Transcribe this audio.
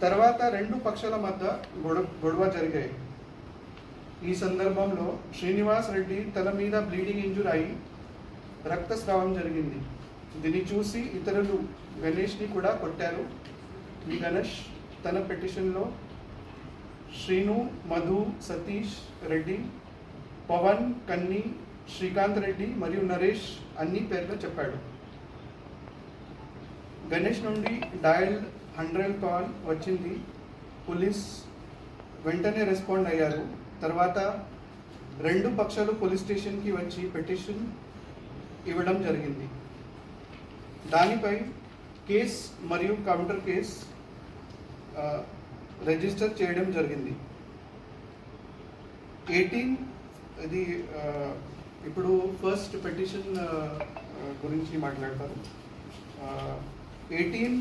తర్వాత రెండు పక్షాల మధ్య గొడవ జరిగాయి. ఈ సందర్భంలో శ్రీనివాస్ రెడ్డి తల మీద బ్లీడింగ్ ఇంజూర్ అయి రక్తస్రావం జరిగింది. దీన్ని చూసి ఇతరులు గణేష్ని కూడా కొట్టారు. ఈ గణేష్ తన పిటిషన్లో శ్రీను, మధు, సతీష్ రెడ్డి, పవన్, కన్ని, శ్రీకాంత్ రెడ్డి మరియు నరేష్ అన్ని పేర్లు చెప్పాడు. గణేష్ నుండి డయల్డ్ 100 కాల్ వచ్చింది. పోలీస్ వెంటనే రెస్పాండ్ అయ్యారు. తర్వాత రెండు పక్షాలు పోలీస్ స్టేషన్కి వచ్చి పిటిషన్ ఇవ్వడం జరిగింది. దానిపై కేస్ మరియు కౌంటర్ కేస్ రిజిస్టర్ చేయడం జరిగింది. 18 ఇది ఇప్పుడు ఫస్ట్ పిటిషన్ గురించి మాట్లాడతారు. 18